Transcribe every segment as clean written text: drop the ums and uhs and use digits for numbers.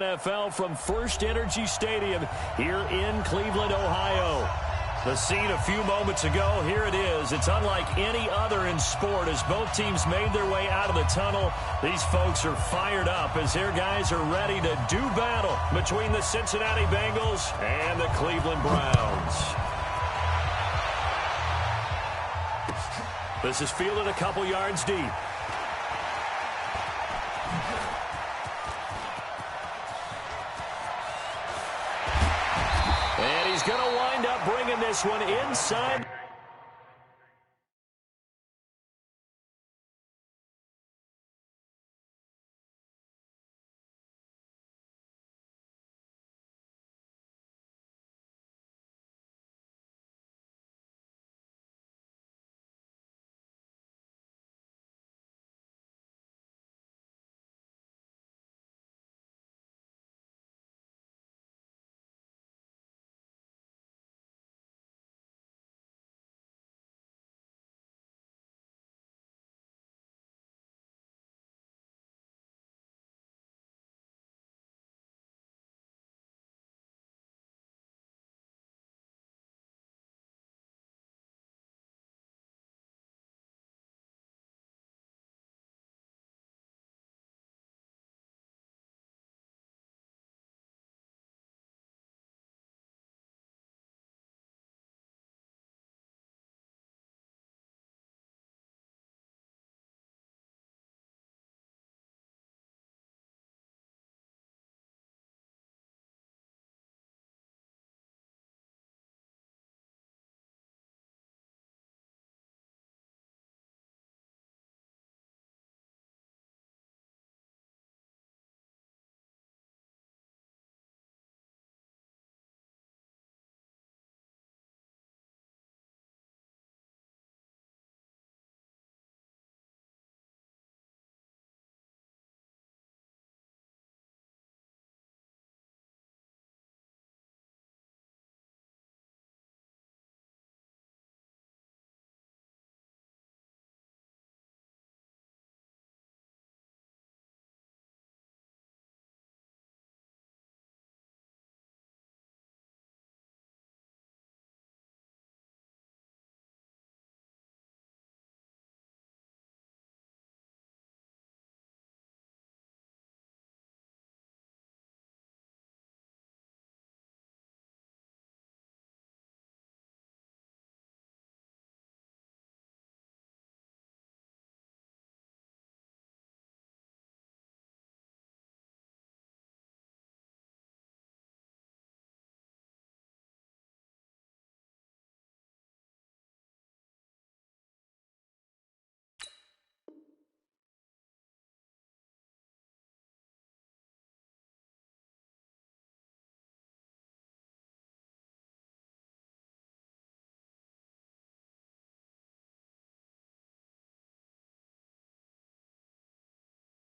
NFL from First Energy Stadium here in Cleveland, Ohio. The scene a few moments ago, here it is. It's unlike any other in sport as both teams made their way out of the tunnel. These folks are fired up as their guys are ready to do battle between the Cincinnati Bengals and the Cleveland Browns. This is fielded a couple yards deep. And he's going to wind up bringing this one inside.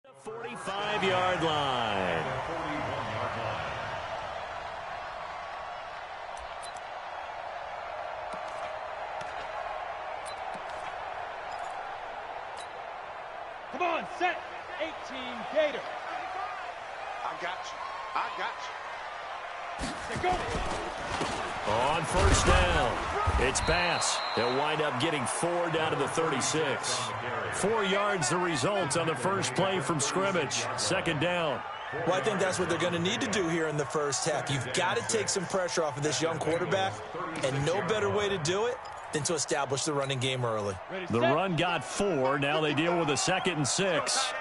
The 45-yard line. Come on, set. 18 Gator. I got you. Let's go. On first down, it's Bass. They'll wind up getting 4 down to the 36. 4 yards the result on the first play from scrimmage. Second down. Well, I think that's what they're going to need to do here in the first half. You've got to take some pressure off of this young quarterback, and no better way to do it than to establish the running game early. The run got 4. Now they deal with a 2nd and 6.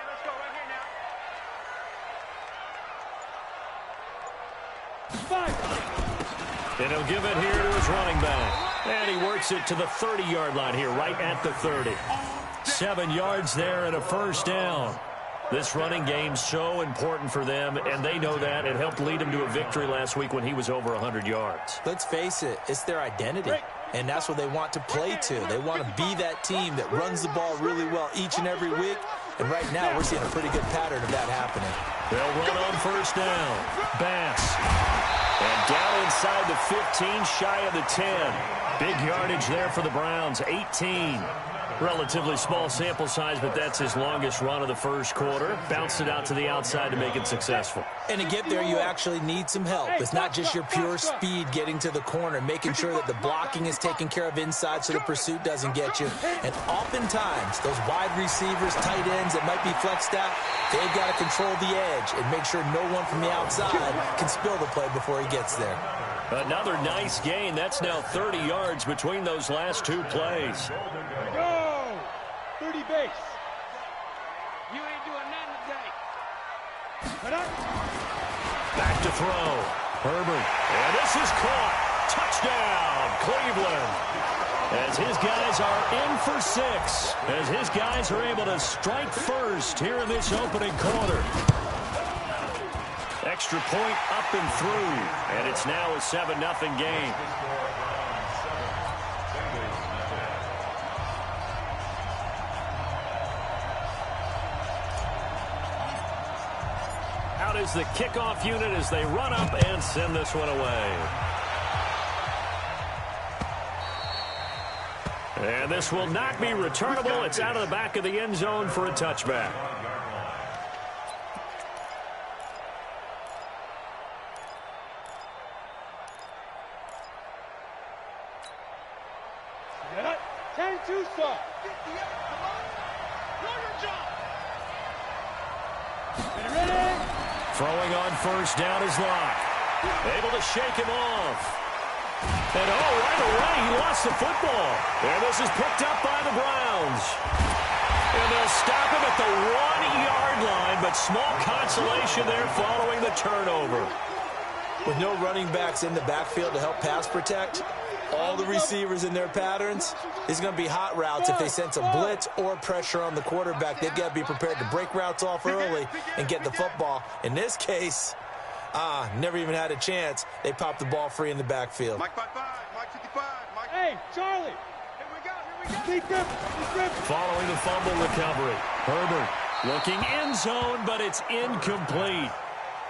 And he'll give it here to his running back. And he works it to the 30-yard line here, right at the 30. 7 yards there and a first down. This running game's so important for them, and they know that. It helped lead them to a victory last week when he was over 100 yards. Let's face it, it's their identity, and that's what they want to play to. They want to be that team that runs the ball really well each and every week, and right now we're seeing a pretty good pattern of that happening. They'll run on first down. Bass. And down inside the 15, shy of the 10. Big yardage there for the Browns, 18. Relatively small sample size, but that's his longest run of the first quarter. Bounced it out to the outside to make it successful. And to get there, you actually need some help. It's not just your pure speed getting to the corner, making sure that the blocking is taken care of inside so the pursuit doesn't get you. And oftentimes, those wide receivers, tight ends that might be flexed out, they've got to control the edge and make sure no one from the outside can spill the play before he gets there. Another nice gain. That's now 30 yards between those last two plays. Go! 30 base. You ain't doing nothing today. Put up. Back to throw. Herbert. And this is caught. Touchdown, Cleveland. As his guys are in for 6. As his guys are able to strike first here in this opening quarter. Extra point up and through. And it's now a 7-0 game. Out is the kickoff unit as they run up and send this one away. And this will not be returnable. It's out of the back of the end zone for a touchback. Throwing on first down is Locke. Able to shake him off. And right away he lost the football. And this is picked up by the Browns. And they'll stop him at the 1-yard line, but small consolation there following the turnover. With no running backs in the backfield to help pass protect, all the receivers in their patterns, there's going to be hot routes. If they sense a blitz or pressure on the quarterback, they've got to be prepared to break routes off early and get the football. In this case, never even had a chance. They popped the ball free in the backfield. Mike 55, Mike 55, Mike. Hey, Charlie. Here we go. Following the fumble recovery, Herbert looking end zone, but it's incomplete.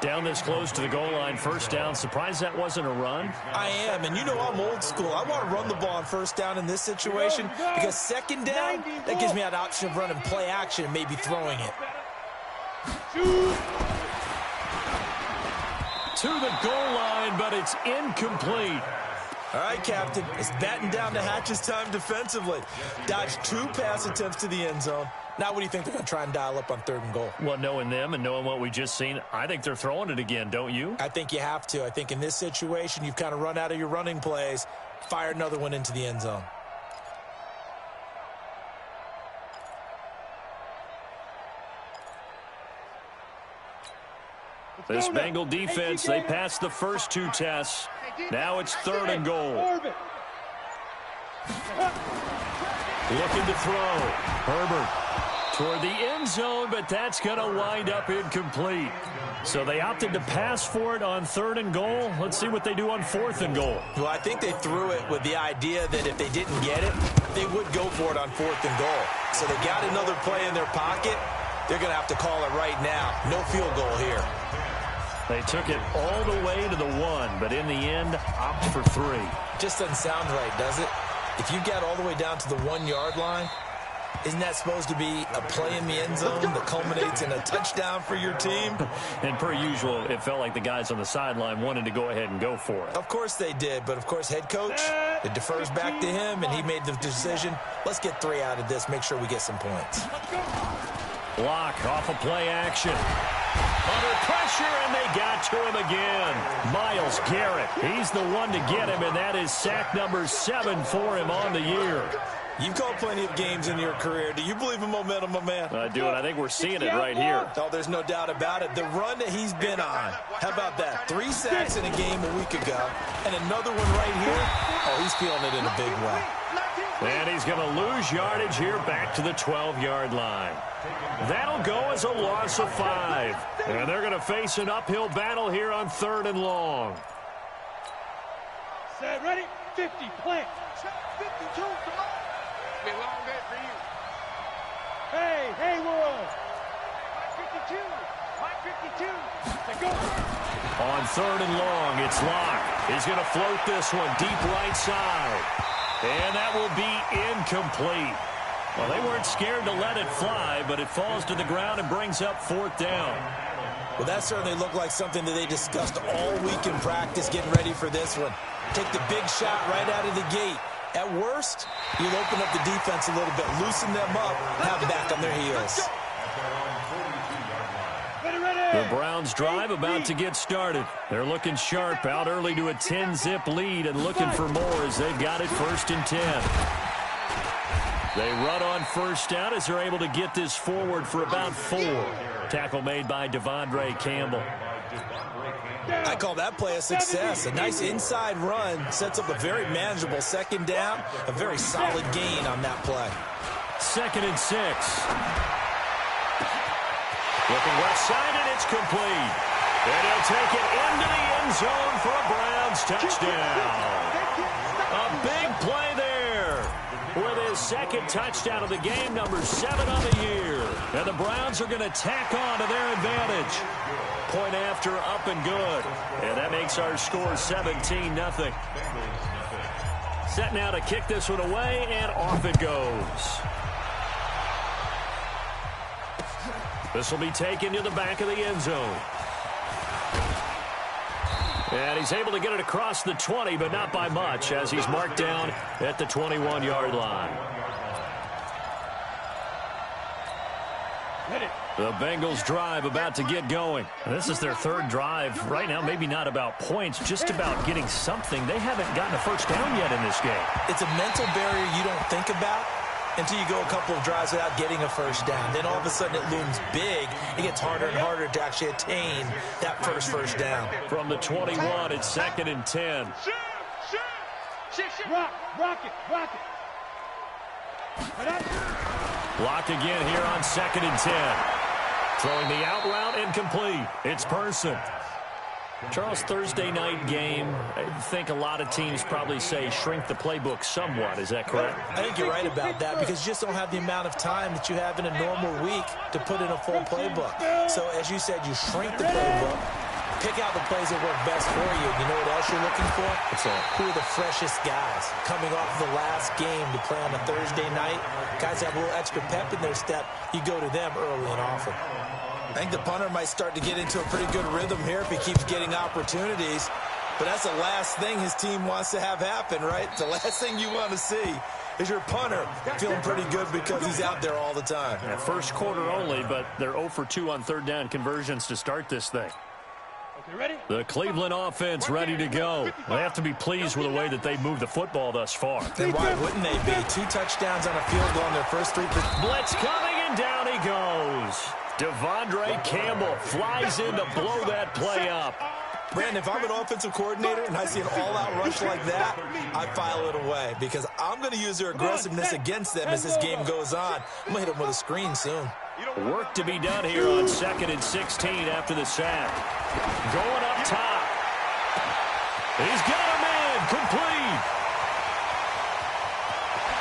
Down this close to the goal line, first down. Surprised that wasn't a run? I am, and you know I'm old school. I want to run the ball on first down in this situation because second down, that gives me that option of running play action and maybe throwing it. To the goal line, but it's incomplete. All right, Captain, it's batten down the hatches time defensively. Dodged 2 pass attempts to the end zone. Now what do you think they're going to try and dial up on 3rd and goal? Well, knowing them and knowing what we just seen, I think they're throwing it again, don't you? I think you have to. I think in this situation, you've kind of run out of your running plays. Fire another one into the end zone. This Bengal defense, they passed the first 2 tests. Now it's 3rd and goal. Looking to throw. Herbert toward the end zone, but that's going to wind up incomplete. So they opted to pass for it on 3rd and goal. Let's see what they do on 4th and goal. Well, I think they threw it with the idea that if they didn't get it, they would go for it on 4th and goal. So they got another play in their pocket. They're going to have to call it right now. No field goal here. They took it all the way to the 1, but in the end, opt for 3. Just doesn't sound right, does it? If you get all the way down to the 1-yard line, isn't that supposed to be a play in the end zone that culminates in a touchdown for your team? And per usual, it felt like the guys on the sideline wanted to go ahead and go for it. Of course they did, but of course head coach, it defers back to him, and he made the decision. Let's get 3 out of this, make sure we get some points. Block off of play action. Under pressure, and they got to him again. Myles Garrett, he's the one to get him, and that is sack number 7 for him on the year. You've called plenty of games in your career. Do you believe in momentum, my man? I do, and I think we're seeing it right here. Oh, there's no doubt about it. The run that he's been on, how about that? 3 sacks in a game a week ago, and another one right here. Oh, he's feeling it in a big way. And he's going to lose yardage here back to the 12-yard line. That'll go as a loss of 5. And they're going to face an uphill battle here on 3rd and long. Set, ready, 50, plant. 52, come on. Be a long day for you. Hey, world. Mike 52. Let's go. On 3rd and long, it's Locke. He's going to float this one deep right side. And that will be incomplete. Well, they weren't scared to let it fly, but it falls to the ground and brings up 4th down. Well, that certainly looked like something that they discussed all week in practice, getting ready for this one. Take the big shot right out of the gate. At worst, you'll open up the defense a little bit, loosen them up, have them back on their heels. The Browns drive about to get started. They're looking sharp, out early to a 10-zip lead and looking for more as they've got it 1st and 10. They run on 1st down as they're able to get this forward for about 4. Tackle made by Devondre Campbell. I call that play a success. A nice inside run sets up a very manageable 2nd down. A very solid gain on that play. 2nd and 6. Looking left side, and it's complete. And he'll take it into the end zone for a Browns touchdown. A big play there with his 2nd touchdown of the game, number 7 on the year. And the Browns are going to tack on to their advantage. Point after, up and good. And that makes our score 17-0. Set now to kick this one away, and off it goes. This will be taken to the back of the end zone. And he's able to get it across the 20, but not by much, as he's marked down at the 21-yard line. The Bengals drive about to get going. This is their 3rd drive. Right now, maybe not about points, just about getting something. They haven't gotten a 1st down yet in this game. It's a mental barrier you don't think about until you go a couple of drives without getting a 1st down. Then all of a sudden it looms big. It gets harder and harder to actually attain that first down. From the 21, it's 2nd and 10. Rock it. Block again here on 2nd and 10. Throwing the out route incomplete. It's Person. Charles, Thursday night game, I think a lot of teams probably say shrink the playbook somewhat. Is that correct? I think you're right about that because you just don't have the amount of time that you have in a normal week to put in a full playbook. So, as you said, you shrink the playbook, pick out the plays that work best for you. You know what else you're looking for? What's that? Who are the freshest guys coming off the last game to play on a Thursday night? Guys have a little extra pep in their step. You go to them early and often. I think the punter might start to get into a pretty good rhythm here if he keeps getting opportunities. But that's the last thing his team wants to have happen, right? The last thing you want to see is your punter feeling pretty good because he's out there all the time. Yeah, 1st quarter only, but they're 0 for 2 on 3rd down conversions to start this thing. Okay, ready? The Cleveland offense ready to go. They have to be pleased with the way that they've moved the football thus far. Then why wouldn't they be? 2 touchdowns on a field goal in their first 3. Blitz coming, and down he goes. Devondre Campbell flies in to blow that play up. Brandon, if I'm an offensive coordinator and I see an all-out rush like that, I file it away because I'm going to use their aggressiveness against them as this game goes on. I'm going to hit them with a screen soon. Work to be done here on 2nd and 16 after the sack. Going up top. He's got him in. Complete.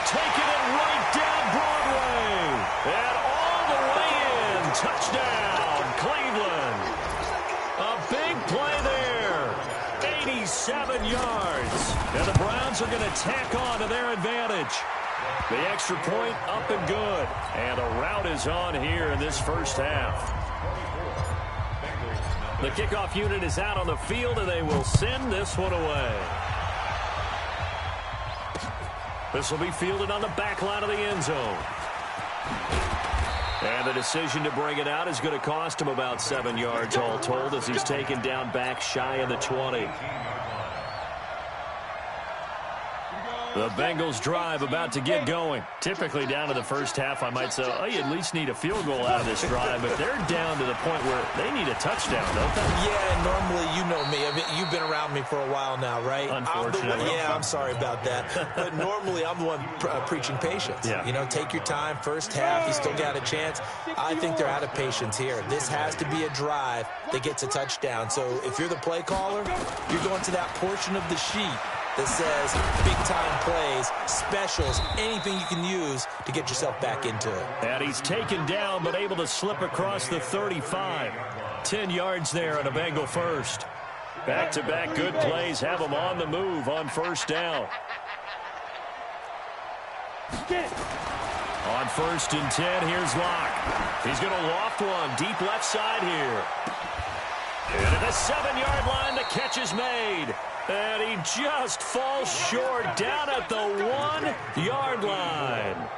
Taking it right down Broadway. And all the way in. Touchdown, Cleveland. A big play there. 87 yards. And the Browns are going to tack on to their advantage. The extra point up and good. And a rout is on here in this first half. The kickoff unit is out on the field, and they will send this one away. This will be fielded on the back line of the end zone. And the decision to bring it out is going to cost him about 7 yards all told as he's taken down back shy of the 20. The Bengals drive about to get going. Typically down to the first half, I might say, oh, you at least need a field goal out of this drive. But they're down to the point where they need a touchdown, don't they? Yeah, normally, you know me. I mean, you've been around me for a while now, right? Unfortunately. I'm sorry about that. But normally, I'm the one preaching patience. Yeah. You know, take your time. First half, you still got a chance. I think they're out of patience here. This has to be a drive that gets a touchdown. So if you're the play caller, you're going to that portion of the sheet that says big-time plays, specials, anything you can use to get yourself back into it. And he's taken down but able to slip across the 35. 10 yards there on a Bengal first. Back-to-back good plays have him on the move on first down. Get it. On 1st and 10, here's Locke. He's going to loft one deep left side here. And at the 7-yard line, the catch is made. And he just falls short down at the 1-yard line.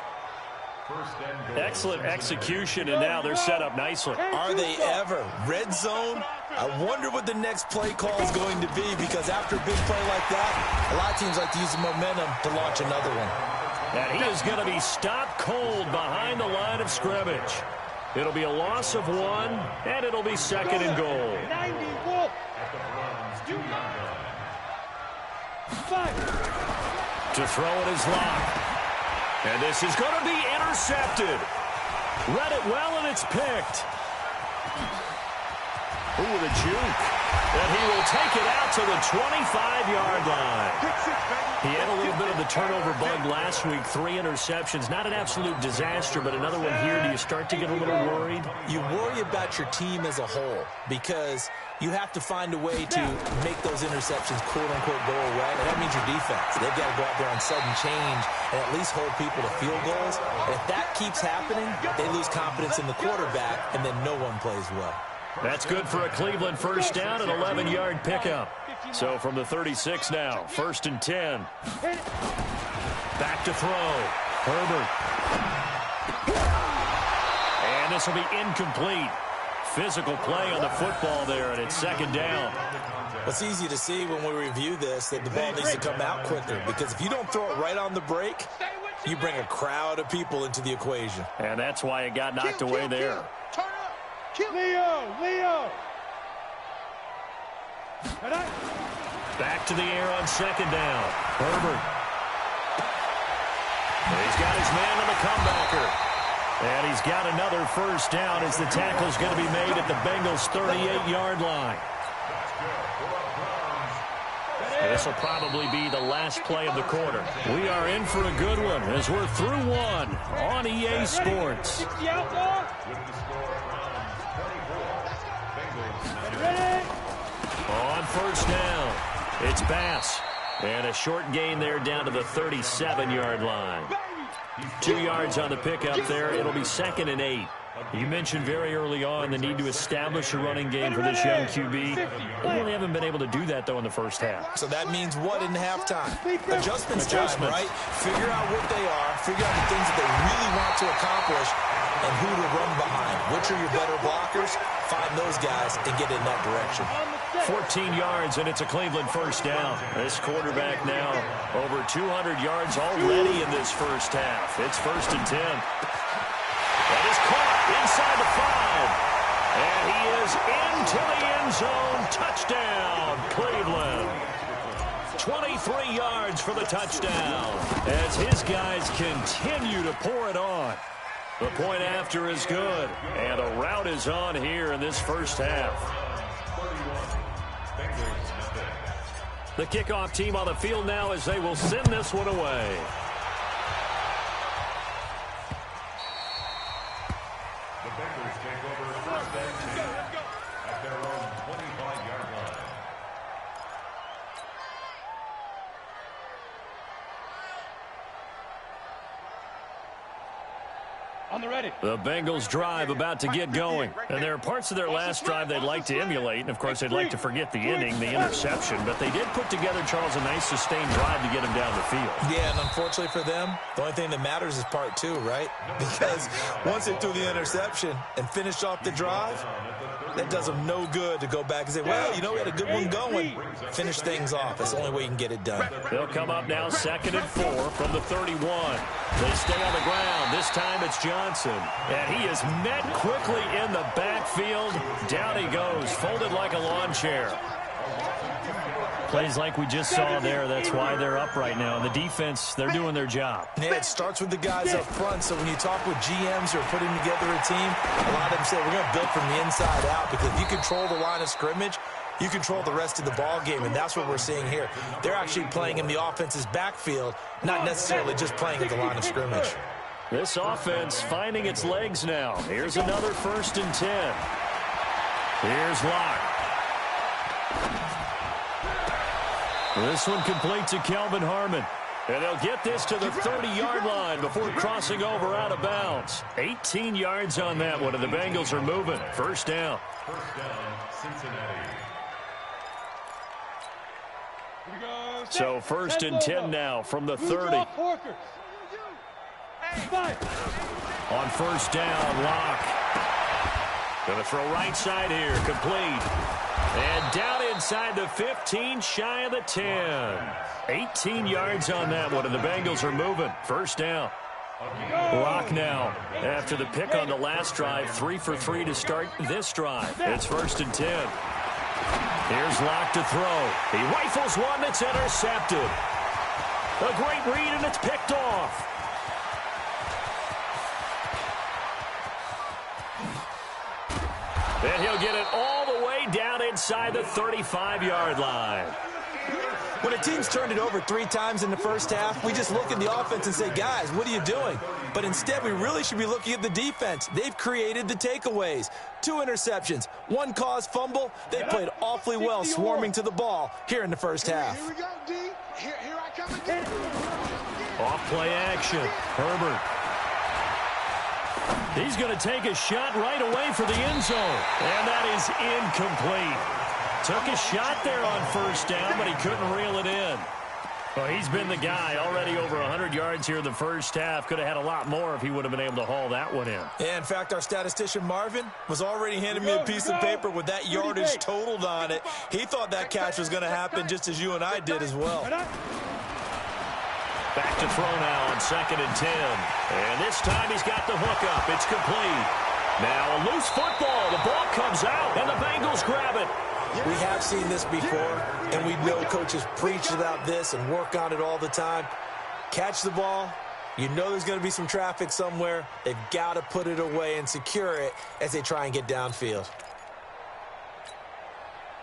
Excellent execution, and now they're set up nicely. Are they ever? Red zone? I wonder what the next play call is going to be, because after a big play like that, a lot of teams like to use the momentum to launch another one. And he is going to be stopped cold behind the line of scrimmage. It'll be a loss of 1, and it'll be 2nd and goal. 90, Wolf. To throw it is Locke. And this is going to be intercepted. Read it well, and it's picked. Ooh, with a juke. And he will take it out to the 25-yard line. He had a little bit of the turnover bug last week, 3 interceptions. Not an absolute disaster, but another one here. Do you start to get a little worried? You worry about your team as a whole, because you have to find a way to make those interceptions, quote-unquote, go away. And that means your defense. They've got to go out there on sudden change and at least hold people to field goals. And if that keeps happening, they lose confidence in the quarterback, and then no one plays well. That's good for a Cleveland first down, an 11-yard pickup. So from the 36 now, 1st and 10. Back to throw. Herbert. And this will be incomplete. Physical play on the football there, and it's 2nd down. It's easy to see when we review this that the ball needs to come out quicker, because if you don't throw it right on the break, you bring a crowd of people into the equation. And that's why it got knocked away there. Leo. Back to the air on 2nd down. Herbert. He's got his man on the comebacker. And he's got another first down as the tackle's going to be made at the Bengals' 38-yard line. This will probably be the last play of the quarter. We are in for a good one as we're through 1 on EA Sports. On 1st down, it's Bass. And a short gain there down to the 37-yard line. 2 yards on the pickup there. It'll be 2nd and 8. You mentioned very early on the need to establish a running game for this young QB. They really haven't been able to do that, though, in the first half. So that means what in halftime? Adjustments time, right? Figure out what they are, figure out the things that they really want to accomplish, and who to run behind. Which are your better blockers? Find those guys and get in that direction. 14 yards, and it's a Cleveland first down. This quarterback now over 200 yards already in this first half. It's 1st and 10. That is caught inside the 5. And he is into the end zone. Touchdown, Cleveland. 23 yards for the touchdown as his guys continue to pour it on. The point after is good, and the route is on here in this first half. The kickoff team on the field now as they will send this one away. The Bengals take over 1st and 10 at their own 25-yard line. On the ready. The Bengals drive about to get going. And there are parts of their last drive they'd like to emulate. And, of course, they'd like to forget the ending, the interception. But they did put together, Charles, a nice sustained drive to get them down the field. Yeah, and unfortunately for them, the only thing that matters is part 2, right? Because once they threw the interception and finished off the drive, that does them no good to go back and say, well, you know, we had a good one going. Finish things off. That's the only way you can get it done. They'll come up now 2nd and 4 from the 31. They stay on the ground. This time it's Johnson. And he is met quickly in the backfield. Down he goes, folded like a lawn chair. Plays like we just saw there. That's why they're up right now. And the defense, they're doing their job. Yeah, it starts with the guys up front. So when you talk with GMs who are putting together a team, a lot of them say, we're going to build from the inside out, because if you control the line of scrimmage, you control the rest of the ball game, and that's what we're seeing here. They're actually playing in the offense's backfield, not necessarily just playing at the line of scrimmage. This offense finding its legs now. Here's another 1st and 10. Here's Locke. This one complete to Kelvin Harmon. And they'll get this to the 30-yard line before crossing over out of bounds. 18 yards on that one, and the Bengals are moving. First down. First down, Cincinnati. So first and 10 now from the 30. On first down, Locke. Going to throw right side here, complete. And down inside the 15, shy of the 10. 18 yards on that one, and the Bengals are moving. First down. Locke now, after the pick on the last drive, 3 for 3 to start this drive. It's first and 10. Here's Locke to throw. He rifles one that's intercepted. A great read, and it's picked off. And he'll get it all the way down inside the 35-yard line. When a team's turned it over 3 times in the first half, we just look at the offense and say, guys, what are you doing? But instead, we really should be looking at the defense. They've created the takeaways. 2 interceptions, 1 caused fumble. They played awfully well swarming to the ball here in the first half. Here we go, D. Here I come again. Off play action. Herbert. He's going to take a shot right away for the end zone. And that is incomplete. Took a shot there on first down, but he couldn't reel it in. Well, he's been the guy already over 100 yards here in the first half. Could have had a lot more if he would have been able to haul that one in. Yeah, in fact, our statistician Marvin was already handing me a piece of paper with that yardage totaled on it. He thought that catch was going to happen just as you and I did as well. Back to throw now on second and 10. And this time he's got the hook up. It's complete. Now a loose football. The ball comes out, and the Bengals grab it. We have seen this before, and we know coaches preach about this and work on it all the time. Catch the ball. You know there's going to be some traffic somewhere. They've got to put it away and secure it as they try and get downfield.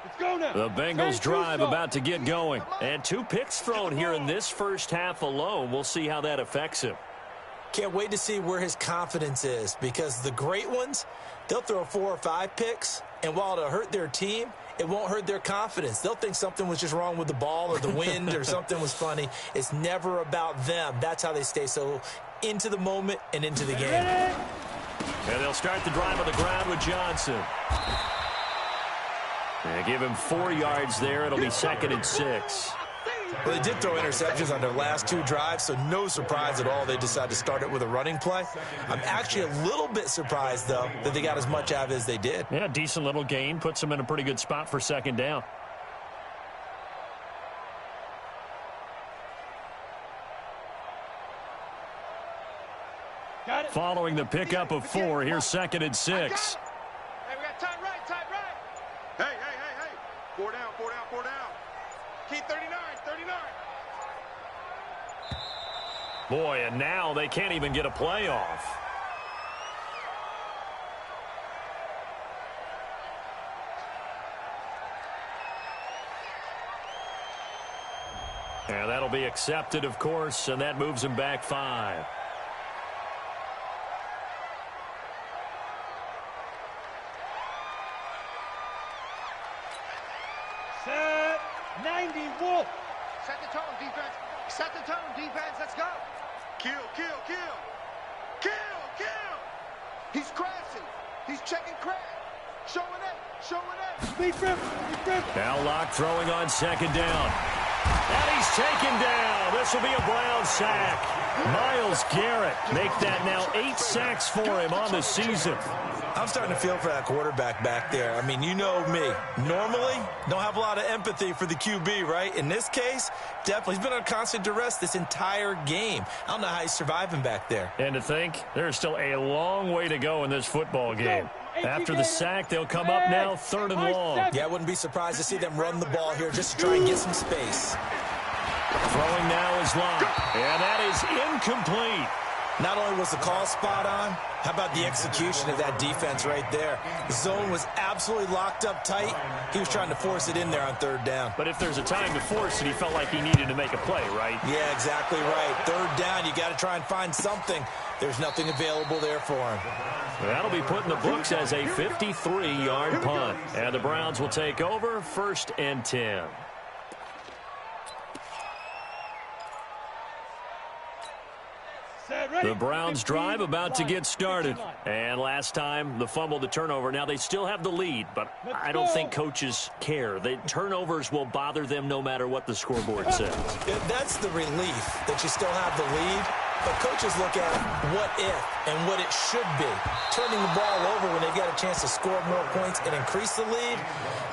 Let's go now. The Bengals drive about to get going. And 2 picks thrown here in this first half alone. We'll see how that affects him. Can't wait to see where his confidence is, because the great ones, they'll throw 4 or 5 picks, and while it'll hurt their team, it won't hurt their confidence. They'll think something was just wrong with the ball or the wind or something was funny. It's never about them. That's how they stay so into the moment and into the game. And they'll start the drive on the ground with Johnson. And give him 4 yards there. It'll be second and 6. Well, they did throw interceptions on their last 2 drives, so no surprise at all they decided to start it with a running play. I'm actually a little bit surprised, though, that they got as much out of it as they did. Yeah, decent little gain. Puts them in a pretty good spot for second down. Got it. Following the pickup of 4, here's second and 6. Hey, we got time right, time right. Hey. 4 down. Keep 39. Boy, and now they can't even get a play off. And that'll be accepted, of course, and that moves him back 5. Set 90, Wolf. Set the tone, defense. Set the tone, defense. Let's go. Kill. He's crashing. He's checking crash. Showing it. Speed grip. Now Locke throwing on second down. And he's taken down. This will be a Brown sack. Myles Garrett make that now 8 sacks for him on the season. I'm starting to feel for that quarterback back there. I mean, you know me. Normally, don't have a lot of empathy for the QB, right? In this case, definitely. He's been on constant duress this entire game. I don't know how he's surviving back there. And to think, there's still a long way to go in this football game. After the sack, they'll come up now 3rd and long. Yeah, I wouldn't be surprised to see them run the ball here just to try and get some space. Throwing now is Locke. And that is incomplete. Not only was the call spot on, how about the execution of that defense right there? The zone was absolutely locked up tight. He was trying to force it in there on 3rd down. But if there's a time to force it, he felt like he needed to make a play, right? Yeah, exactly right. 3rd down, you got to try and find something. There's nothing available there for him. That'll be put in the books as a 53-yard punt. And the Browns will take over 1st and 10. The Browns drive about to get started. And last time, the fumble, the turnover. Now they still have the lead, but I don't think coaches care. The turnovers will bother them no matter what the scoreboard says. That's the relief that you still have the lead. But coaches look at what if and what it should be. Turning the ball over when they get a chance to score more points and increase the lead,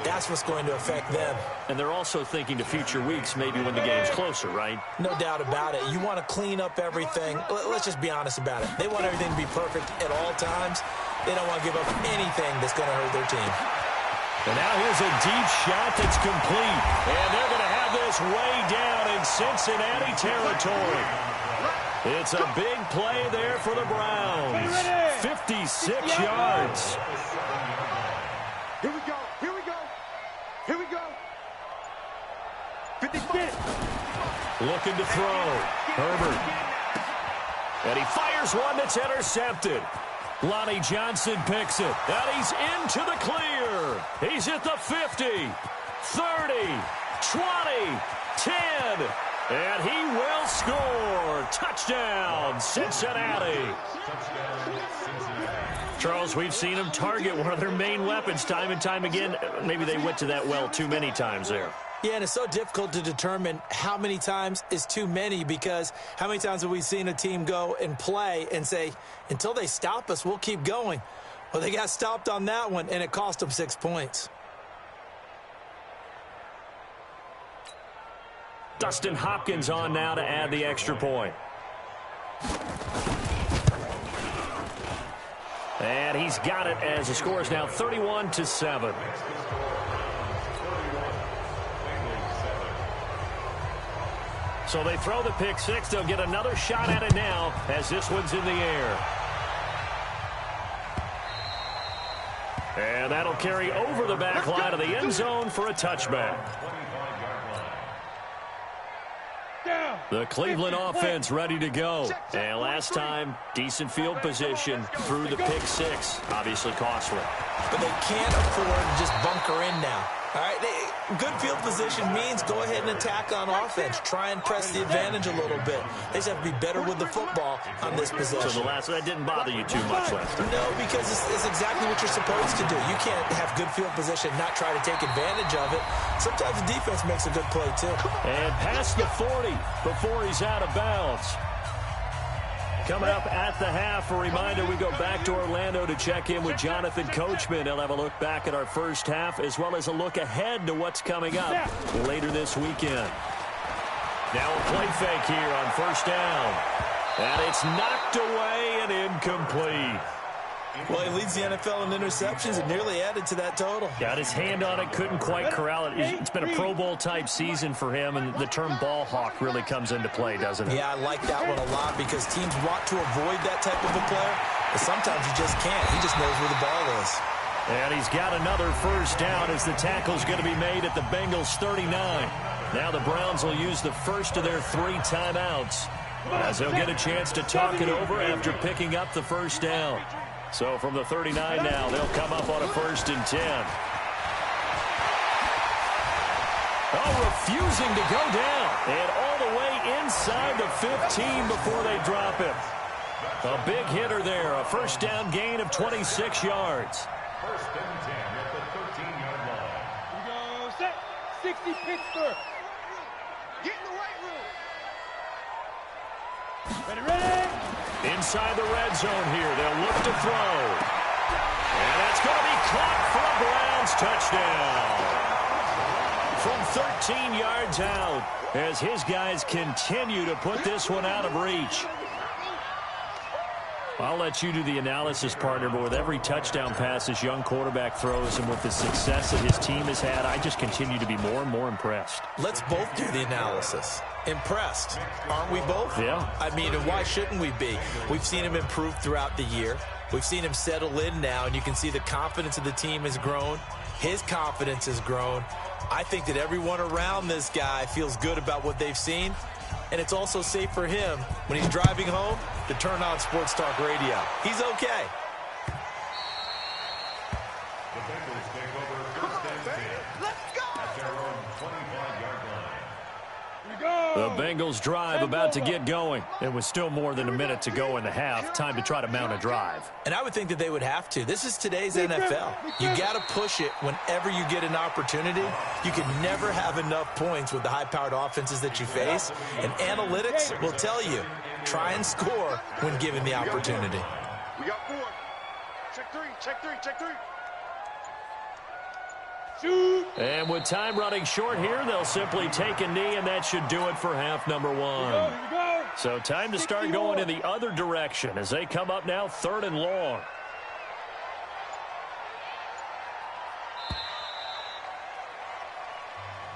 that's what's going to affect them. And they're also thinking to future weeks, maybe when the game's closer, right? No doubt about it. You want to clean up everything. Let's just be honest about it. They want everything to be perfect at all times. They don't want to give up anything that's going to hurt their team. And now here's a deep shot that's complete. And they're going to have this way down in Cincinnati territory. It's a big play there for the Browns. 56 yards. Here we go. Here we go. Here we go. 56. Looking to throw. Herbert. And he fires one that's intercepted. Lonnie Johnson picks it. And he's into the clear. He's at the 50, 30, 20, 10. And he will score. Touchdown, Cincinnati. Charles, we've seen them target one of their main weapons time and time again. Maybe they went to that well too many times there. Yeah, and it's so difficult to determine how many times is too many, because how many times have we seen a team go and play and say, until they stop us, we'll keep going. Well, they got stopped on that one, and it cost them 6 points. Dustin Hopkins on now to add the extra point. And he's got it as the score is now 31-7. So they throw the pick six. They'll get another shot at it now as this one's in the air. And that'll carry over the back line of the end zone for a touchback. The Cleveland offense ready to go. And last time, decent field position through the pick six. Obviously costly. But they can't afford to just bunker in now. All right, good field position means go ahead and attack on offense. Try and press the advantage a little bit. They just have to be better with the football on this possession. So the last that didn't bother you too much last time. No, because it's exactly what you're supposed to do. You can't have good field position, not try to take advantage of it. Sometimes the defense makes a good play too. And past the 40 before he's out of bounds. Coming up at the half, a reminder, we go back to Orlando to check in with Jonathan Coachman. He'll have a look back at our first half as well as a look ahead to what's coming up later this weekend. Now a play fake here on first down. And it's knocked away and incomplete. Well, he leads the NFL in interceptions and nearly added to that total. Got his hand on it, couldn't quite corral it. It's been a Pro Bowl-type season for him, and the term ball hawk really comes into play, doesn't it? Yeah, I like that one a lot because teams want to avoid that type of a player, but sometimes you just can't. He just knows where the ball is. And he's got another first down as the tackle's going to be made at the Bengals' 39. Now the Browns will use the first of their 3 timeouts as they'll get a chance to talk it over after picking up the first down. So from the 39 now, they'll come up on a 1st and 10. Oh, refusing to go down. And all the way inside the 15 before they drop him. A big hitter there. A first down gain of 26 yards. 1st and 10 at the 13-yard line. We go set. 60 Pittsburgh. Get in the weight room. Ready. Inside the red zone here. They'll look to throw. And that's going to be caught for a Browns touchdown. From 13 yards out as his guys continue to put this one out of reach. I'll let you do the analysis, partner, but with every touchdown pass this young quarterback throws and with the success that his team has had, I just continue to be more and more impressed. Let's both do the analysis. Impressed, aren't we both? Yeah. I mean, why shouldn't we be? We've seen him improve throughout the year. We've seen him settle in now, and you can see the confidence of the team has grown. His confidence has grown. I think that everyone around this guy feels good about what they've seen. And it's also safe for him when he's driving home to turn on Sports Talk Radio. He's okay. The Bengals take over 1st and 10. Let's go. At their own 25-yard line. We go. The Bengals drive about to get going. It was still more than a minute to go in the half. Time to try to mount a drive. And I would think that they would have to. This is today's NFL. You got to push it whenever you get an opportunity. You can never have enough points with the high-powered offenses that you face. And analytics will tell you, try and score when given the opportunity. We got 4. Check 3, check 3, check 3. Shoot. And with time running short here, they'll simply take a knee, and that should do it for half number 1. Here we go. So time to start going in the other direction as they come up now 3rd and long.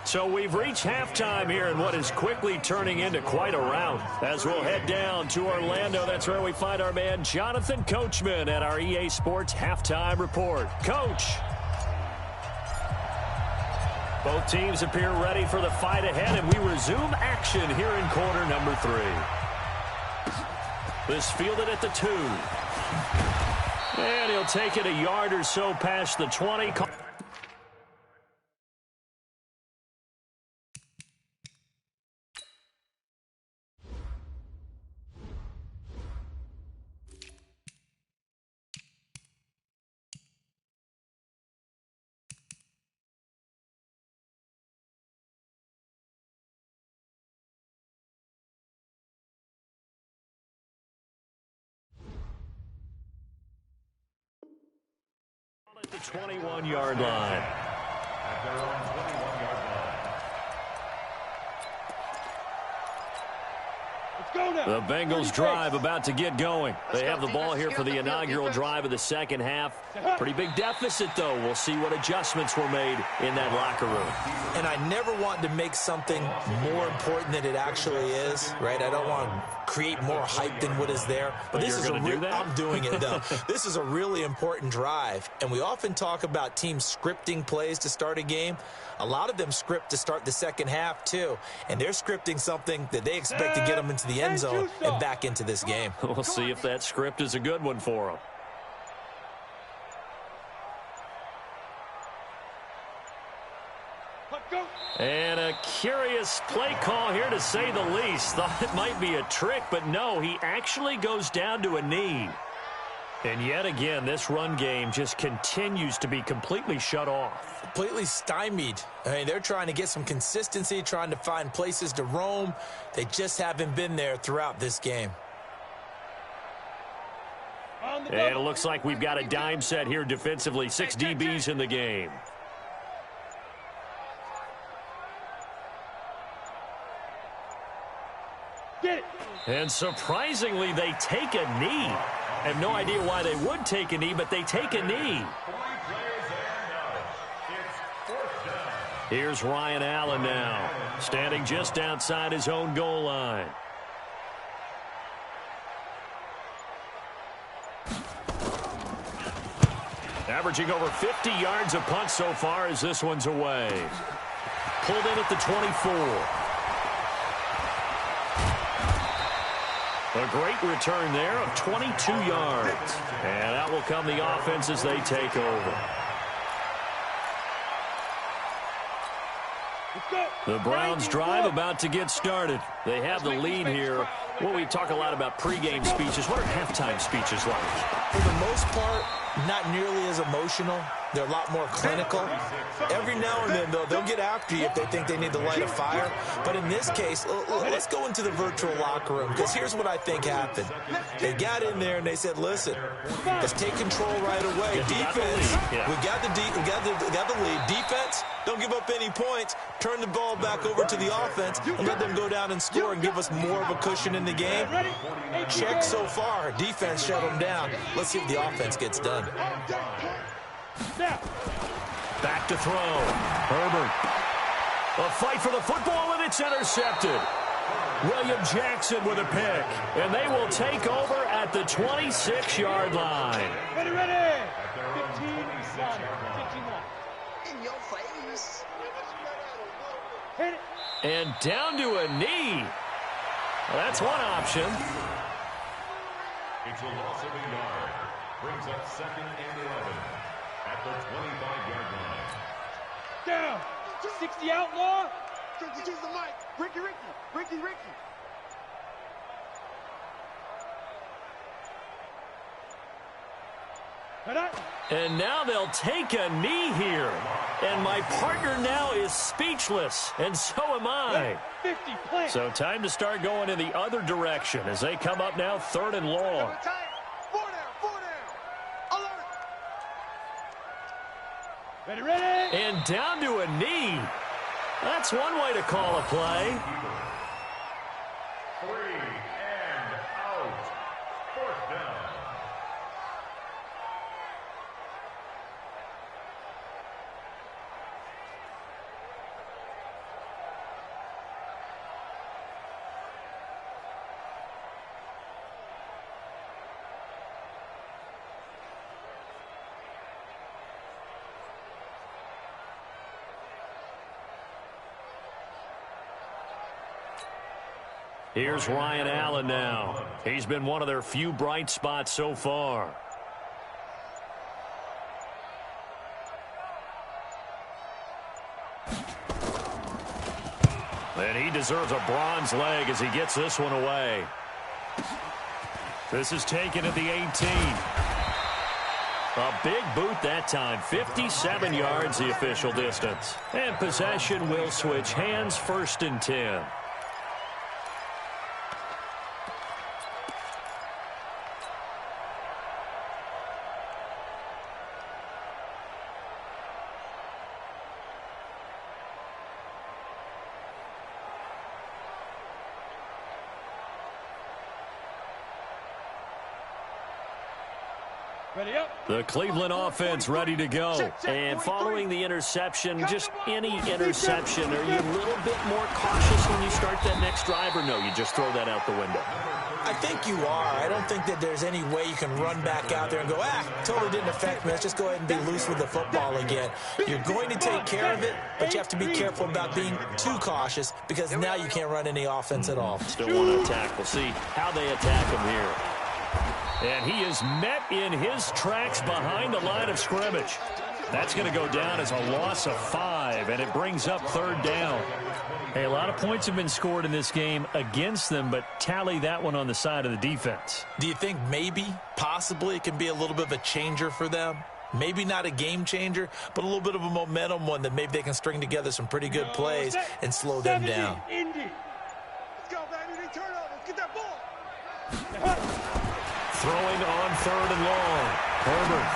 So we've reached halftime here in what is quickly turning into quite a rout. As we'll head down to Orlando, that's where we find our man Jonathan Coachman at our EA Sports Halftime Report. Coach. Both teams appear ready for the fight ahead, and we resume action here in quarter number 3. This fielded at the 2. And he'll take it a yard or so past the 20. At the 21-yard line. At their own 21-yard line. Let's go now. The Bengals drive about to get going. They have the ball here for the inaugural drive of the second half. Pretty big deficit, though. We'll see what adjustments were made in that locker room. And I never want to make something more important than it actually is, right? I don't want to create more hype than what is there. But this is I'm doing it, though. This is a really important drive. And we often talk about teams scripting plays to start a game. A lot of them script to start the second half, too. And they're scripting something that they expect to get them into the end zone and back into this game. We'll see if that script is a good one for them. And a curious play call here, to say the least. Thought it might be a trick, but no, he actually goes down to a knee. And yet again, this run game just continues to be completely shut off. Completely stymied. I mean, they're trying to get some consistency, trying to find places to roam. They just haven't been there throughout this game. And it looks like we've got a dime set here defensively. 6 DBs in the game. Get it. And surprisingly, they take a knee. I have no idea why they would take a knee, but they take a knee. Here's Ryan Allen now, standing just outside his own goal line. Averaging over 50 yards a punt so far as this one's away. Pulled in at the 24. A great return there of 22 yards. And out will come the offense as they take over. The Browns drive about to get started. They have the lead here. Well, we talk a lot about pregame speeches. What are halftime speeches like? For the most part, not nearly as emotional. They're a lot more clinical. Every now and then, though, they'll get after you if they think they need to light a fire. But in this case, let's go into the virtual locker room, because here's what I think happened. They got in there and they said, listen, let's take control right away. Defense, we got the lead. Defense, don't give up any points. Turn the ball back over to the offense and let them go down and score and give us more of a cushion in the game. Check so far. Defense shut them down. Let's see if the offense gets done. Back to throw. Herbert. A fight for the football, and it's intercepted. William Jackson with a pick. And they will take over at the 26-yard line. Ready. 15, 51. In your face. Hit it. And down to a knee. Well, that's one option. It's a loss of a yard. Brings up 2nd and 11 at the 25-yard line. Down. 60 outlaw. Use the mic. Ricky. And now they'll take a knee here. And my partner now is speechless, and so am I. 50, plant. So time to start going in the other direction as they come up now 3rd and long. Four down. Alert. Ready. And down to a knee. That's one way to call a play. 3 and out. 4th down. Here's Ryan Allen now. He's been one of their few bright spots so far. And he deserves a bronze leg as he gets this one away. This is taken at the 18. A big boot that time. 57 yards the official distance. And possession will switch hands. 1st and 10. Ready up. The Cleveland offense ready to go. And following the interception, just any interception, are you a little bit more cautious when you start that next drive, or no, you just throw that out the window? I think you are. I don't think that there's any way you can run back out there and go, totally didn't affect me. Let's just go ahead and be loose with the football again. You're going to take care of it, but you have to be careful about being too cautious because now you can't run any offense at all. Still want to attack. We'll see how they attack him here. And he is met in his tracks behind the line of scrimmage. That's going to go down as a loss of 5, and it brings up 3rd down. Hey, a lot of points have been scored in this game against them, but tally that one on the side of the defense. Do you think maybe, possibly, it can be a little bit of a changer for them? Maybe not a game changer, but a little bit of a momentum one that maybe they can string together some pretty good plays and slow them down. Let's go, baby. Turn over. Let's get that ball. Throwing on 3rd and long. Herbert.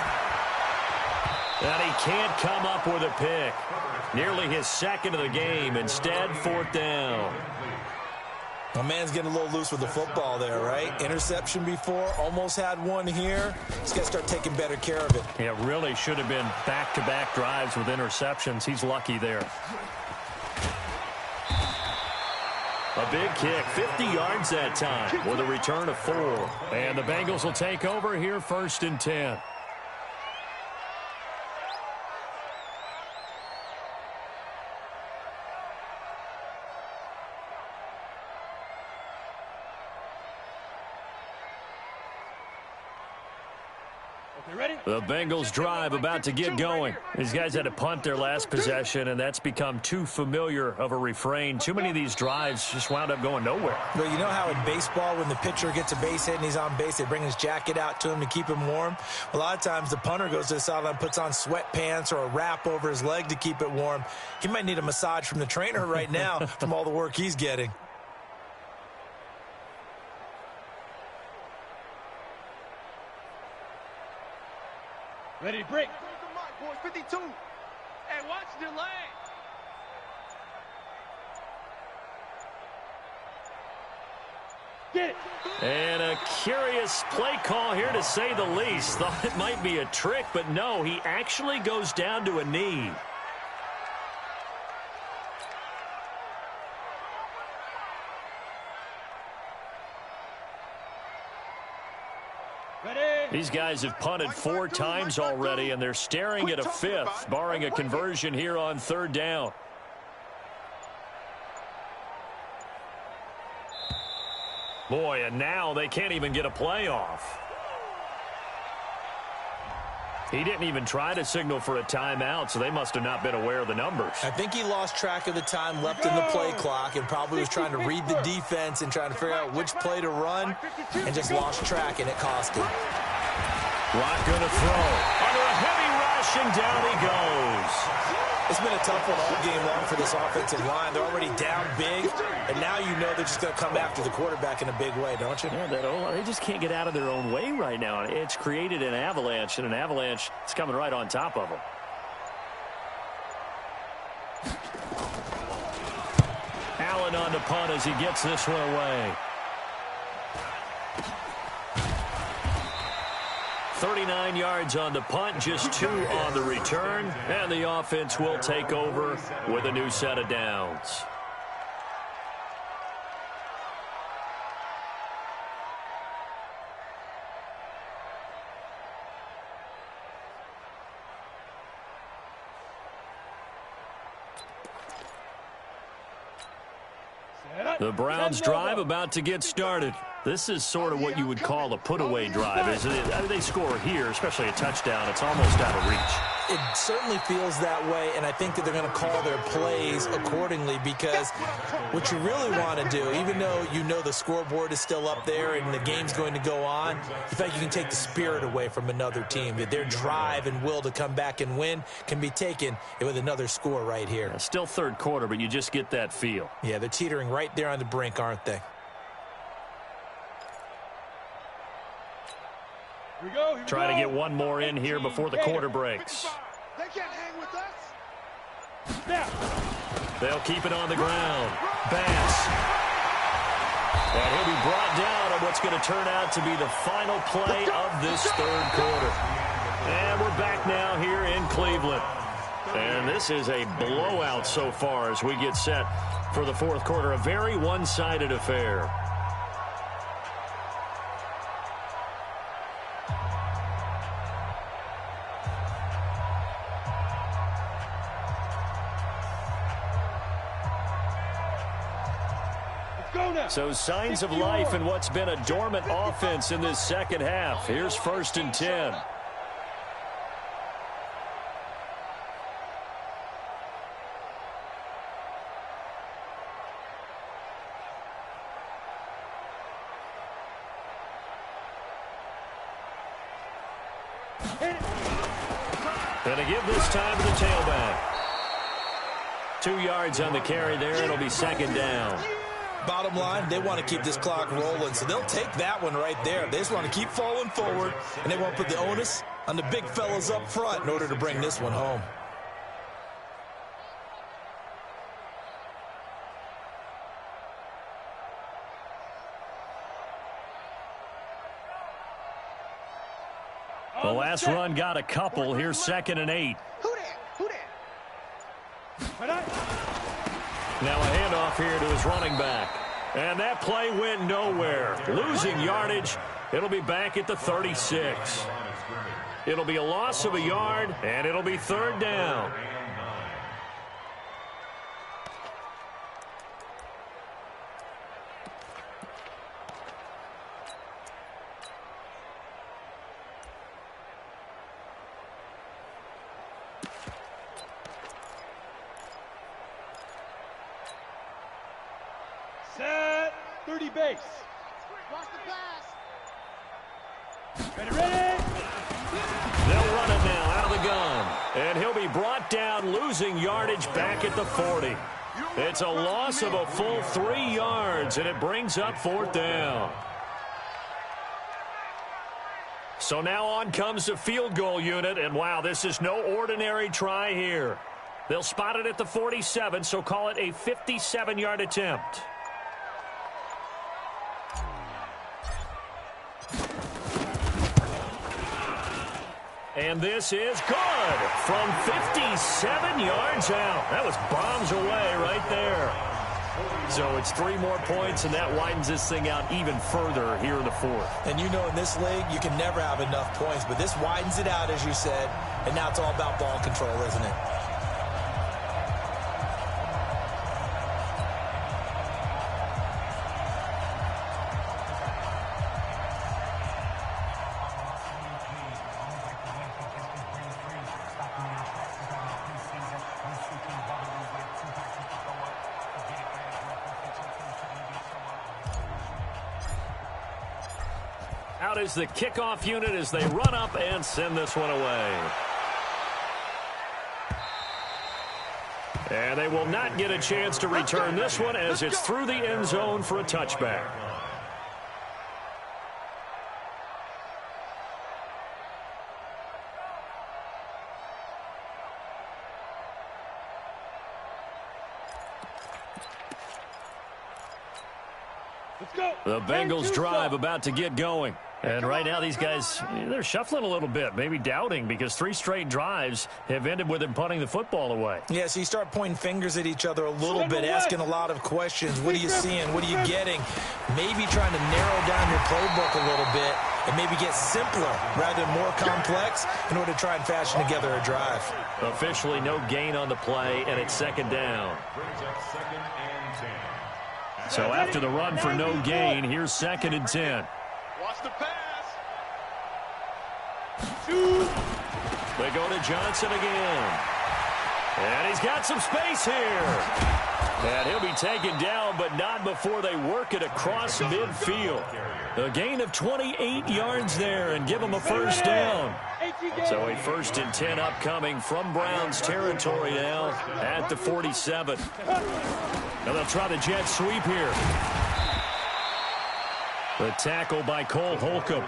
And he can't come up with a pick. Nearly his 2nd of the game. Instead, 4th down. My man's getting a little loose with the football there, right? Interception before, almost had one here. He's got to start taking better care of it. Yeah, really should have been back-to-back drives with interceptions. He's lucky there. A big kick, 50 yards that time with a return of 4. And the Bengals will take over here 1st and 10. The Bengals drive about to get going. These guys had to punt their last possession, and that's become too familiar of a refrain. Too many of these drives just wound up going nowhere. Well, you know how in baseball when the pitcher gets a base hit and he's on base, they bring his jacket out to him to keep him warm? A lot of times the punter goes to the sideline, puts on sweatpants or a wrap over his leg to keep it warm. He might need a massage from the trainer right now from all the work he's getting. Ready to break. Boys, 52. Hey, watch the leg. Get it. And a curious play call here, to say the least. Thought it might be a trick, but no, he actually goes down to a knee. These guys have punted 4 times already, and they're staring at a 5th, barring a conversion here on 3rd down. Boy, and now they can't even get a play off. He didn't even try to signal for a timeout, so they must have not been aware of the numbers. I think he lost track of the time left in the play clock and probably was trying to read the defense and trying to figure out which play to run and just lost track, and it cost him. Rock going to throw. Under a heavy rush, and down he goes. It's been a tough one all game long for this offensive line. They're already down big, and now you know they're just going to come after the quarterback in a big way, don't you? Yeah, they just can't get out of their own way right now. It's created an avalanche, and an avalanche is coming right on top of them. Allen on the punt as he gets this one away. 39 yards on the punt, just 2 on the return, and the offense will take over with a new set of downs. The Browns drive about to get started. This is sort of what you would call a put-away drive, isn't it? I mean, they score here, especially a touchdown. It's almost out of reach. It certainly feels that way, and I think that they're going to call their plays accordingly, because what you really want to do, even though you know the scoreboard is still up there and the game's going to go on, the fact you can take the spirit away from another team, that their drive and will to come back and win can be taken with another score right here. Yeah, still third quarter, but you just get that feel. Yeah, they're teetering right there on the brink, aren't they? Try to get one more in here before the quarter breaks. They can't hang with us. They'll keep it on the ground. Bass. And he'll be brought down on what's going to turn out to be the final play of this third quarter. And we're back now here in Cleveland. And this is a blowout so far as we get set for the fourth quarter. A very one-sided affair. So signs of life in what's been a dormant offense in this second half. Here's 1st and 10. And a give this time to the tailback. 2 yards on the carry there. It'll be 2nd down. Bottom line, they want to keep this clock rolling, so they'll take that one right there. They just want to keep falling forward, and they want to put the onus on the big fellas up front in order to bring this one home. The last run got a couple. Here's 2nd and 8. Who that? Now a handoff here to his running back. And that play went nowhere. Losing yardage. It'll be back at the 36. It'll be a loss of a yard, and it'll be 3rd down. Set 30 base. Watch the pass. Ready. They'll run it now out of the gun. And he'll be brought down, losing yardage back at the 40. It's a loss of a full 3 yards, and it brings up 4th down. So now on comes the field goal unit, and wow, this is no ordinary try here. They'll spot it at the 47, so call it a 57-yard attempt. And this is good from 57 yards out. That was bombs away right there. So it's 3 more points, and that widens this thing out even further here in the 4th. And you know in this league, you can never have enough points, but this widens it out, as you said, and now it's all about ball control, isn't it? Out is the kickoff unit as they run up and send this one away. And they will not get a chance to return this one as it's through the end zone for a touchback. The Bengals drive about to get going. And right now these guys, they're shuffling a little bit, maybe doubting, because 3 straight drives have ended with them punting the football away. Yeah, so you start pointing fingers at each other a little bit, asking a lot of questions. What are you seeing? What are you getting? Maybe trying to narrow down your playbook a little bit and maybe get simpler rather than more complex in order to try and fashion together a drive. Officially no gain on the play, and it's second down. So after the run for no gain, here's 2nd and 10. Watch the pass. They go to Johnson again. And he's got some space here. And he'll be taken down, but not before they work it across midfield. A gain of 28 yards there and give them a first down. So a 1st and 10 upcoming from Browns territory now at the 47. Now they'll try the jet sweep here. The tackle by Cole Holcomb.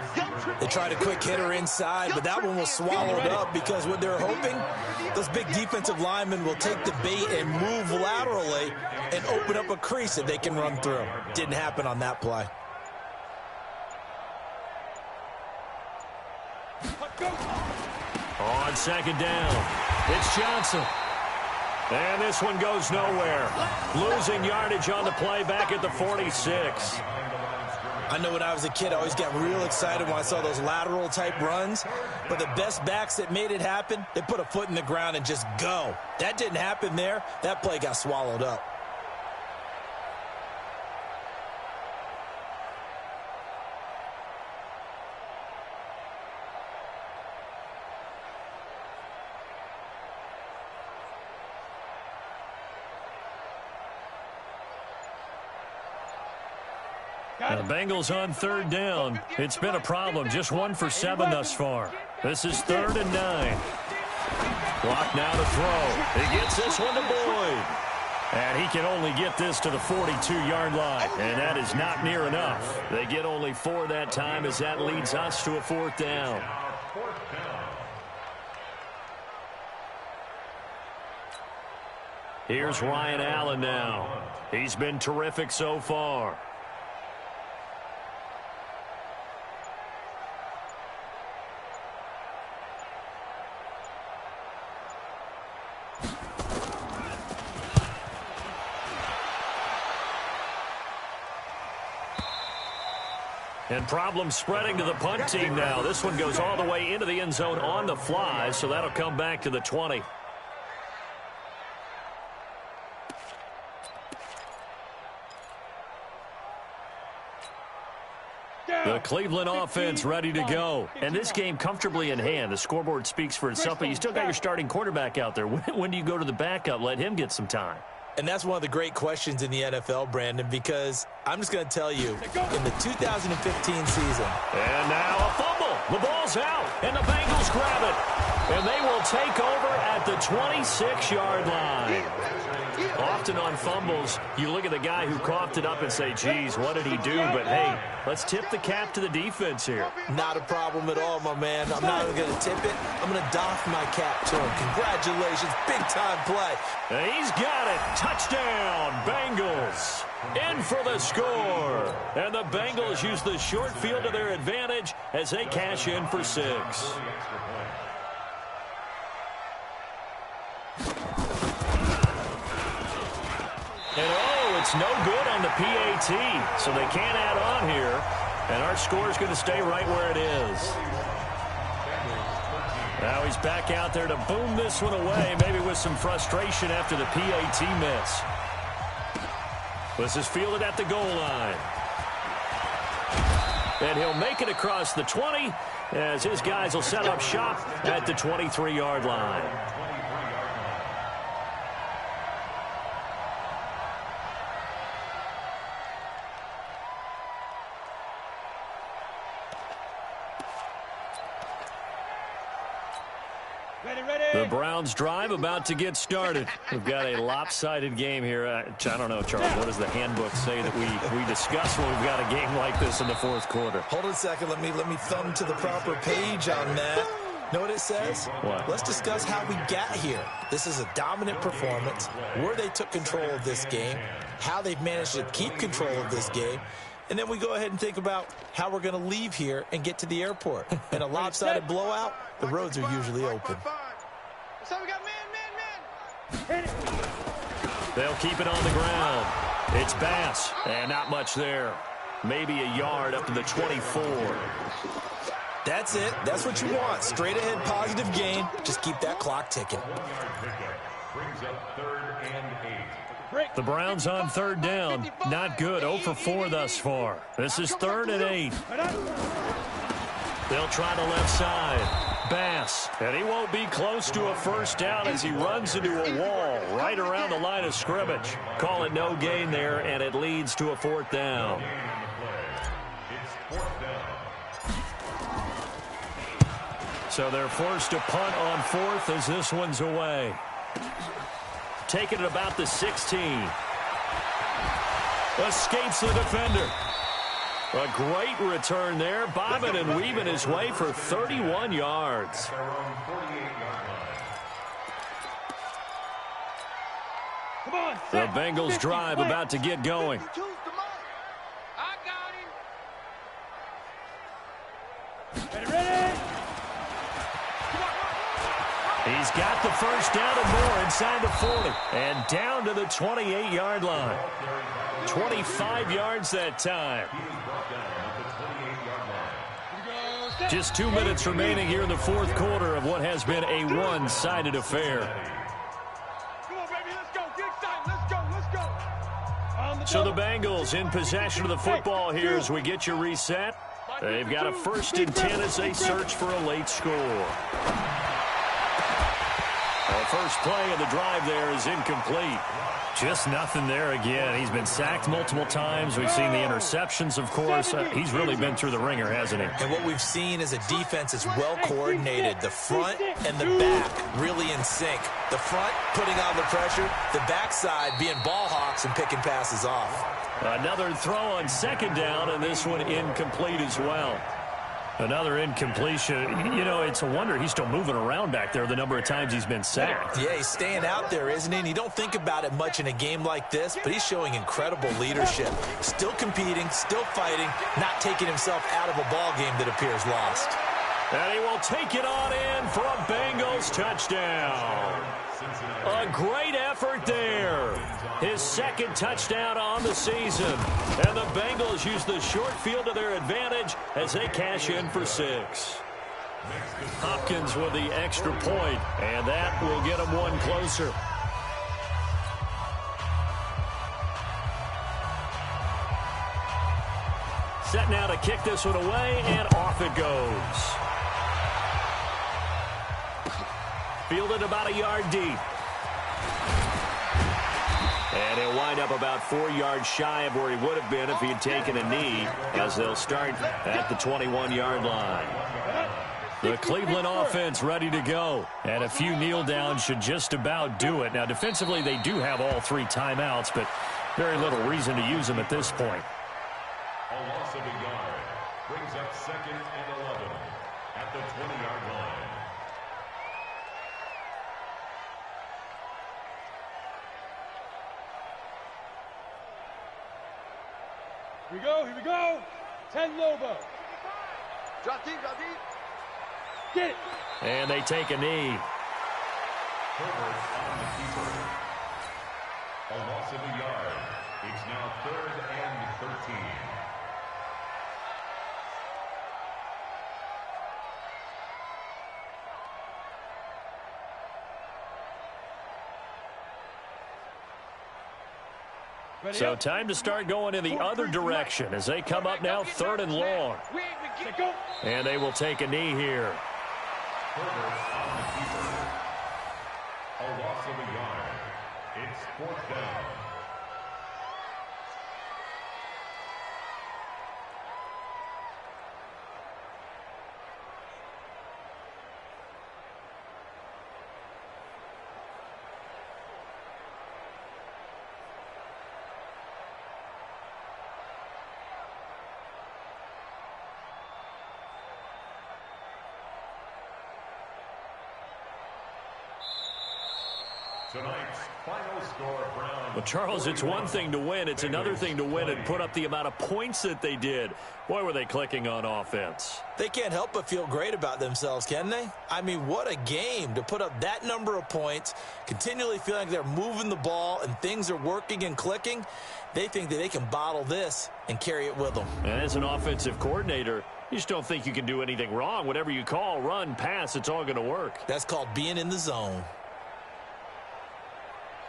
They tried a quick hitter inside, but that one was swallowed up because what they're hoping, those big defensive linemen will take the bait and move laterally and open up a crease that they can run through. Didn't happen on that play. On 2nd down, it's Johnson. And this one goes nowhere. Losing yardage on the play back at the 46. I know when I was a kid, I always got real excited when I saw those lateral-type runs. But the best backs that made it happen, they put a foot in the ground and just go. That didn't happen there. That play got swallowed up. The Bengals on 3rd down. It's been a problem. Just 1 for 7 thus far. This is 3rd and 9. Clock now to throw. He gets this one to Boyd. And he can only get this to the 42-yard line. And that is not near enough. They get only 4 that time as that leads us to a 4th down. Here's Ryan Allen now. He's been terrific so far. And problems spreading to the punt team now. This one goes all the way into the end zone on the fly, so that'll come back to the 20. The Cleveland offense ready to go. And this game comfortably in hand. The scoreboard speaks for itself, but you still got your starting quarterback out there. When do you go to the backup? Let him get some time. And that's one of the great questions in the NFL, Brandon, because I'm just going to tell you, in the 2015 season. And now a fumble. The ball's out, and the Bengals grab it. And they will take over at the 26-yard line. Often on fumbles, you look at the guy who coughed it up and say, geez, what did he do? But, hey, let's tip the cap to the defense here. Not a problem at all, my man. I'm not going to tip it. I'm going to doff my cap to him. Congratulations. Big-time play. And he's got it. Touchdown, Bengals. In for the score. And the Bengals use the short field to their advantage as they cash in for 6. And, oh, it's no good on the PAT, so they can't add on here. And our score is going to stay right where it is. Now he's back out there to boom this one away, maybe with some frustration after the PAT miss. This is fielded at the goal line. And he'll make it across the 20 as his guys will set up shop at the 23-yard line. The Browns drive about to get started. We've got a lopsided game here. I don't know, Charles, what does the handbook say that we discuss when we've got a game like this in the fourth quarter? Hold on a second. Let me thumb to the proper page on that. Know what it says? What? Let's discuss how we got here. This is a dominant performance, where they took control of this game, how they've managed to keep control of this game, and then we go ahead and think about how we're going to leave here and get to the airport. In a lopsided blowout, the roads are usually open. So we got man. They'll keep it on the ground. It's Bass, and not much there. Maybe a yard up to the 24. That's it. That's what you want. Straight ahead positive gain. Just keep that clock ticking. Brings up 3rd and 8. The Browns on third down. Not good. 0 for 4 thus far. This is 3rd and 8. They'll try the left side. Bass, and he won't be close to a first down as he runs into a wall right around the line of scrimmage. Call it no gain there, and it leads to a 4th down. So they're forced to punt on 4th as this one's away. Taking it about the 16. Escapes the defender. A great return there, bobbing and weaving his way for 31 yards. Come on, The Bengals drive about to get going. I got him. Ready? He's got the first down and more inside the 40. And down to the 28-yard line. 25 yards that time. Just 2 minutes remaining here in the fourth quarter of what has been a one-sided affair. Come on, baby, let's go. Get excited. Let's go. So the Bengals in possession of the football here as we get you reset. They've got a 1st and 10 as they search for a late score. The first play of the drive there is incomplete. Just nothing there again. He's been sacked multiple times. We've seen the interceptions, of course. He's really been through the ringer, hasn't he? And what we've seen is a defense that's well coordinated. The front and the back really in sync. The front putting on the pressure, the backside being ball hawks and picking passes off. Another throw on 2nd down, and this one incomplete as well. Another incompletion. You know, it's a wonder he's still moving around back there the number of times he's been sacked. Yeah, he's staying out there, isn't he? And you don't think about it much in a game like this, but he's showing incredible leadership. Still competing, still fighting, not taking himself out of a ball game that appears lost. And he will take it on in for a Bengals touchdown. A great effort there. His 2nd touchdown on the season. And the Bengals use the short field to their advantage as they cash in for 6. Hopkins with the extra point, and that will get them one closer. Set now to kick this one away, and off it goes. Fielded about a yard deep. And he'll wind up about 4 yards shy of where he would have been if he had taken a knee, as they'll start at the 21-yard line. The Cleveland offense ready to go. And a few kneel downs should just about do it. Now, defensively, they do have all 3 timeouts, but very little reason to use them at this point. A loss of a yard brings up 2nd and 11 at the 20-yard line. Here we go. 10 Lobo. Drop deep. Get it. And they take a knee. Herbert on the keeper. A loss of a yard. It's now 3rd and 13. So time to start going in the other direction as they come up now 3rd and long. And they will take a knee here. Herbert on the keeper. A loss of a yard. It's 4th down. Tonight's final score, Browns. Well, Charles, it's one thing to win. It's another thing to win and put up the amount of points that they did. Boy, were they clicking on offense. They can't help but feel great about themselves, can they? I mean, what a game to put up that number of points, continually feeling like they're moving the ball and things are working and clicking. They think that they can bottle this and carry it with them. And as an offensive coordinator, you just don't think you can do anything wrong. Whatever you call, run, pass, it's all going to work. That's called being in the zone.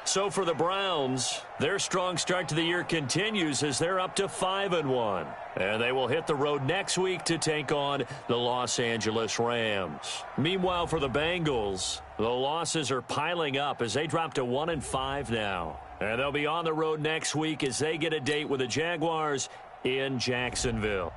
So for the Browns, their strong start to the year continues as they're up to 5-1. And they will hit the road next week to take on the Los Angeles Rams. Meanwhile, for the Bengals, the losses are piling up as they drop to 1-5 now. And they'll be on the road next week as they get a date with the Jaguars in Jacksonville.